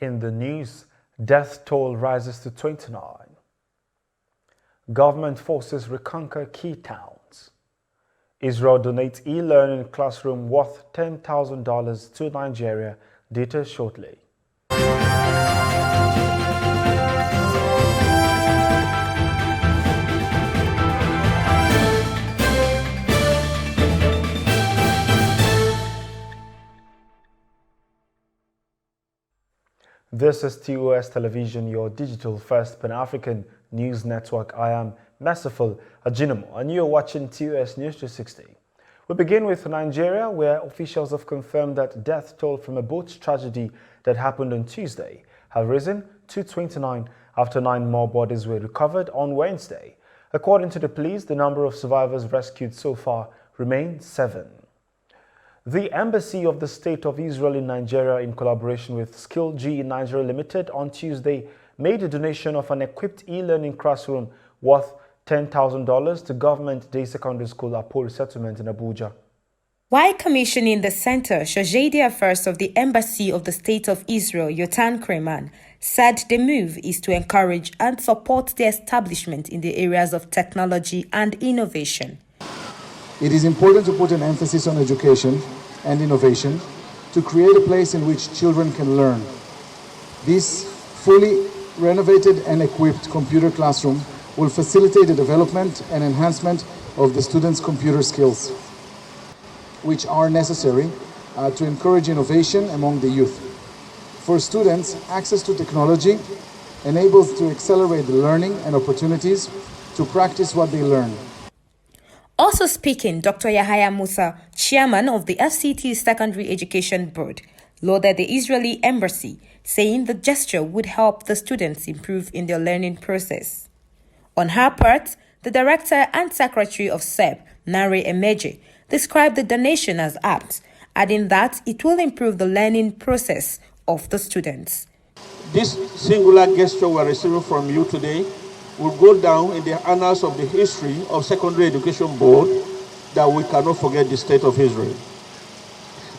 In the news, death toll rises to 29. Government forces reconquer key towns. Israel donates e-learning classroom worth $10,000 to Nigeria. Details shortly. This is TOS Television, your digital-first Pan-African news network. I am Merciful Ajinomo, and you're watching TOS News 360. We begin with Nigeria, where officials have confirmed that death toll from a boat tragedy that happened on Tuesday have risen to 29 after 9 more bodies were recovered on Wednesday. According to the police, the number of survivors rescued so far remains 7. The Embassy of the State of Israel in Nigeria, in collaboration with Skill G Nigeria Limited, on Tuesday made a donation of an equipped e-learning classroom worth $10,000 to Government Day Secondary School Apol Settlement in Abuja. While commissioning the center, Shajadi Affairs of the Embassy of the State of Israel, Yotan Kreman, said the move is to encourage and support the establishment in the areas of technology and innovation. It is important to put an emphasis on education and innovation to create a place in which children can learn. This fully renovated and equipped computer classroom will facilitate the development and enhancement of the students' computer skills, which are necessary to encourage innovation among the youth. For students, access to technology enables to accelerate the learning and opportunities to practice what they learn. Also speaking, Dr. Yahaya Musa, chairman of the FCT Secondary Education Board, lauded the Israeli embassy, saying the gesture would help the students improve in their learning process. On her part, the director and secretary of SEB, Nare Emeje, described the donation as apt, adding that it will improve the learning process of the students. This singular gesture we are receiving from you today will go down in the annals of the history of Secondary Education Board, that we cannot forget the State of Israel.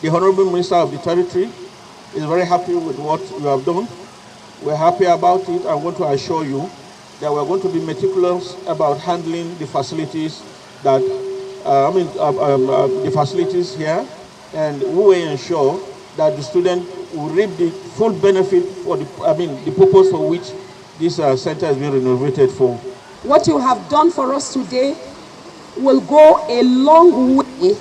The Honorable Minister of the Territory is very happy with what you have done. We're happy about it. I want to assure you that we're going to be meticulous about handling the facilities that, the facilities here, and we will ensure that the student will reap the full benefit for the purpose for which this center has been renovated for. What you have done for us today will go a long way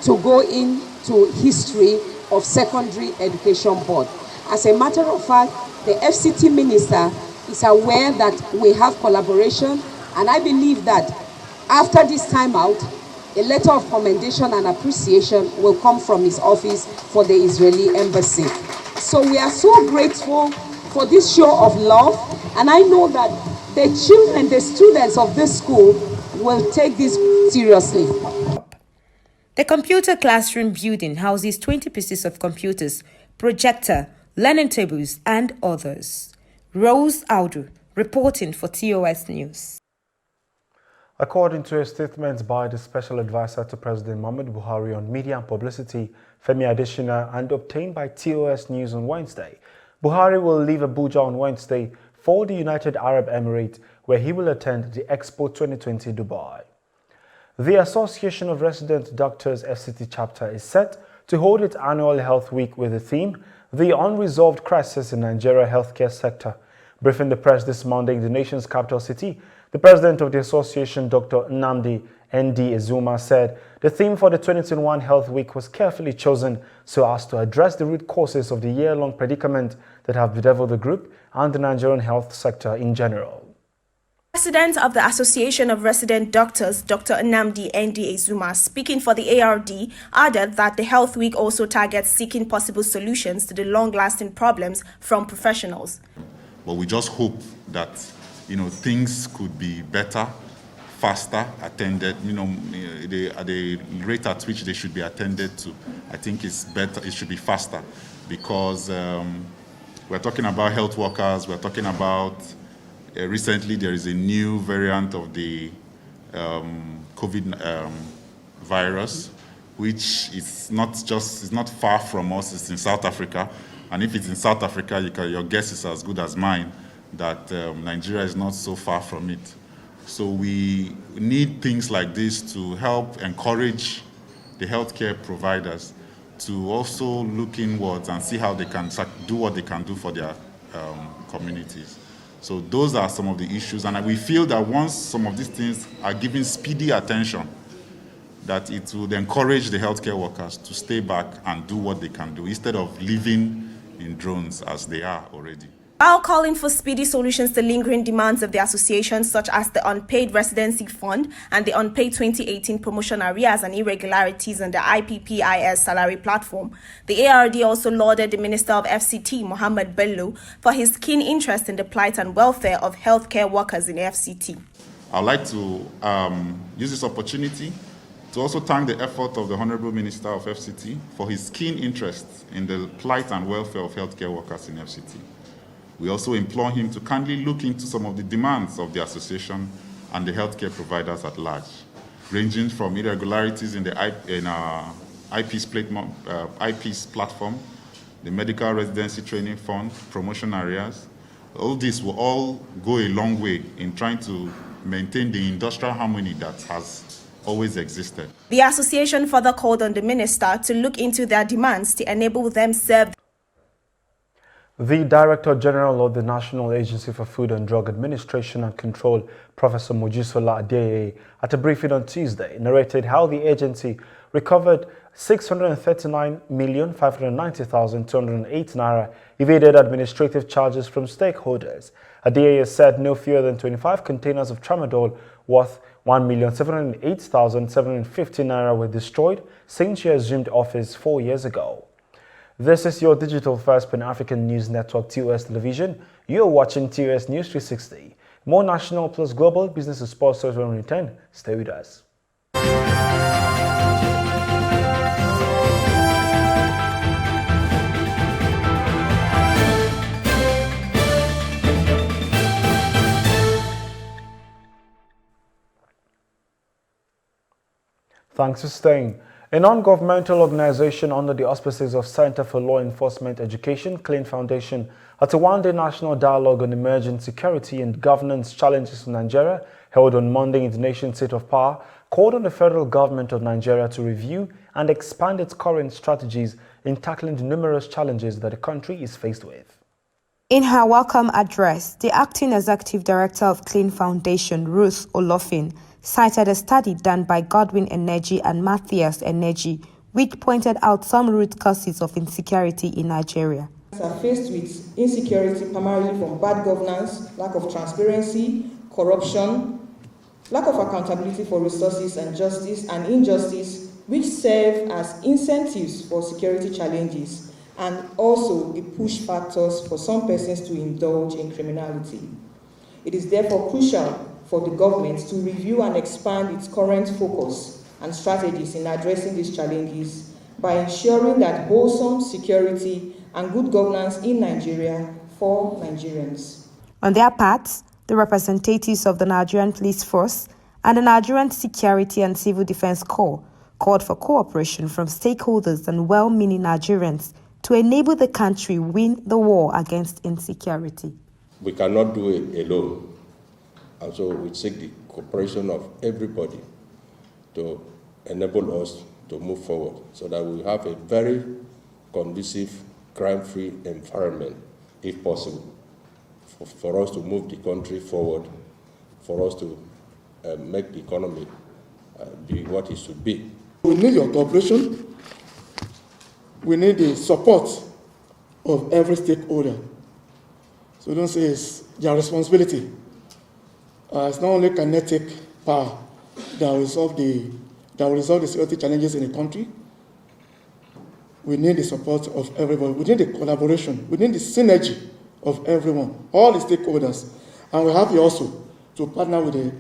to go into history of Secondary Education Board. As a matter of fact, the FCT Minister is aware that we have collaboration, and I believe that after this time out, a letter of commendation and appreciation will come from his office for the Israeli Embassy. So we are so grateful for this show of love, and I know that the children, the students of this school will take this seriously. The computer classroom building houses 20 pieces of computers, projector, learning tables, and others. Rose Audu, reporting for TOS News. According to a statement by the Special Advisor to President Muhammadu Buhari on Media and Publicity, Femi Adesina, and obtained by TOS News on Wednesday, Buhari will leave Abuja on Wednesday for the United Arab Emirates, where he will attend the Expo 2020 Dubai. The Association of Resident Doctors FCT chapter is set to hold its annual health week with the theme, The Unresolved Crisis in Nigeria Healthcare Sector. Briefing the press this Monday in the nation's capital city, the president of the association, Dr. Nnamdi N.D. Ezuma, said the theme for the 2021 Health Week was carefully chosen so as to address the root causes of the year-long predicament that have bedeviled the group and the Nigerian health sector in general. President of the Association of Resident Doctors, Dr. Nnamdi N.D. Ezuma, speaking for the ARD, added that the Health Week also targets seeking possible solutions to the long-lasting problems from professionals. But we just hope that, things could be better, faster attended, at the rate at which they should be attended to. I think it's better, it should be faster, because we're talking about health workers, we're talking about, recently there is a new variant of the COVID virus, which is not far from us, it's in South Africa, And if it's in South Africa, your guess is as good as mine that Nigeria is not so far from it. So we need things like this to help encourage the healthcare providers to also look inwards and see how they can do what they can do for their communities. So those are some of the issues, and we feel that once some of these things are given speedy attention, that it would encourage the healthcare workers to stay back and do what they can do instead of living in drones as they are already. While calling for speedy solutions to lingering demands of the association, such as the unpaid residency fund and the unpaid 2018 promotion arrears and irregularities on the IPPIS salary platform, the ARD also lauded the Minister of FCT, Mohammed Bello, for his keen interest in the plight and welfare of healthcare workers in FCT. I'd like to use this opportunity to also thank the effort of the Honorable Minister of FCT for his keen interest in the plight and welfare of healthcare workers in FCT. We also implore him to kindly look into some of the demands of the association and the healthcare providers at large, ranging from irregularities in the IP's platform, the medical residency training fund, promotion areas. All this will all go a long way in trying to maintain the industrial harmony that has always existed. The association further called on the minister to look into their demands to enable them serve. The Director General of the National Agency for Food and Drug Administration and Control, Professor Mojisola Adeyeye, at a briefing on Tuesday, narrated how the agency recovered 639,590,208 naira evaded administrative charges from stakeholders. Adeyeye said no fewer than 25 containers of tramadol worth 1,708,750 naira were destroyed since she assumed office 4 years ago. This is your digital first Pan-African news network, TOS Television. You're watching TOS News 360. More national plus global business and sports stories when we return. Stay with us. Thanks for staying. A non-governmental organization under the auspices of Center for Law Enforcement Education, CLEAN Foundation, at a one-day national dialogue on emerging security and governance challenges in Nigeria, held on Monday in the nation's seat of power, called on the federal government of Nigeria to review and expand its current strategies in tackling the numerous challenges that the country is faced with. In her welcome address, the acting executive director of CLEAN Foundation, Ruth Olofin, cited a study done by Godwin Energy and Matthias Energy, which pointed out some root causes of insecurity in Nigeria. Are faced with insecurity primarily from bad governance, lack of transparency, corruption, lack of accountability for resources and justice, and injustice, which serve as incentives for security challenges, and also the push factors for some persons to indulge in criminality. It is therefore crucial for the government to review and expand its current focus and strategies in addressing these challenges by ensuring that wholesome security and good governance in Nigeria for Nigerians. On their parts, the representatives of the Nigerian Police Force and the Nigerian Security and Civil Defense Corps called for cooperation from stakeholders and well-meaning Nigerians to enable the country win the war against insecurity. We cannot do it alone. And so we seek the cooperation of everybody to enable us to move forward so that we have a very conducive, crime-free environment, if possible, for us to move the country forward, for us to make the economy be what it should be. We need your cooperation. We need the support of every stakeholder. So don't say it's their responsibility. It's not only kinetic power that will resolve the security challenges in the country. We need the support of everybody. We need the collaboration. We need the synergy of everyone, all the stakeholders. And we have also to partner with the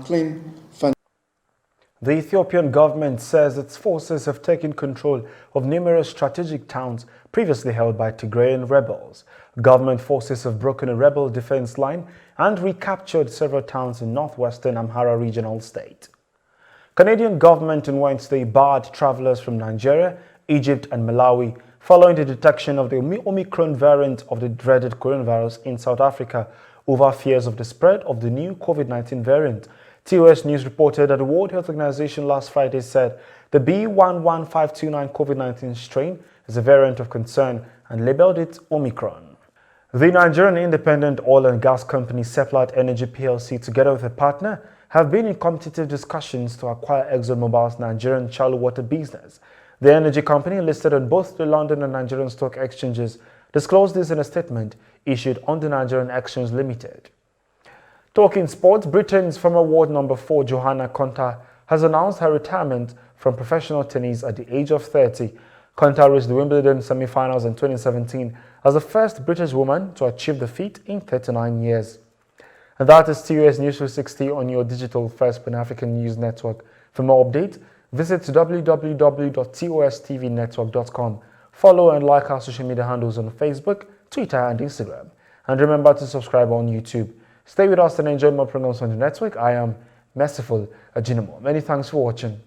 CLEAN Fund. The Ethiopian government says its forces have taken control of numerous strategic towns previously held by Tigrayan rebels. Government forces have broken a rebel defense line and recaptured several towns in northwestern Amhara regional state. Canadian government on Wednesday barred travelers from Nigeria, Egypt and Malawi following the detection of the Omicron variant of the dreaded coronavirus in South Africa over fears of the spread of the new COVID-19 variant. TOS News reported that the World Health Organization last Friday said the B11529 COVID-19 strain is a variant of concern and labeled it Omicron. The Nigerian independent oil and gas company Seplat Energy PLC, together with a partner, have been in competitive discussions to acquire ExxonMobil's Nigerian shallow water business. The energy company, listed on both the London and Nigerian stock exchanges, disclosed this in a statement issued on the Nigerian Exchange Limited. Talking sports, Britain's former world number 4 Johanna Konta has announced her retirement from professional tennis at the age of 30. Konta reached the Wimbledon semi-finals in 2017 as the first British woman to achieve the feat in 39 years. And that is TOS News 360 on your digital first Pan-African news network. For more updates, visit www.tostvnetwork.com. Follow and like our social media handles on Facebook, Twitter and Instagram. And remember to subscribe on YouTube. Stay with us and enjoy more programs on the network. I am Merciful Ajinamo. Many thanks for watching.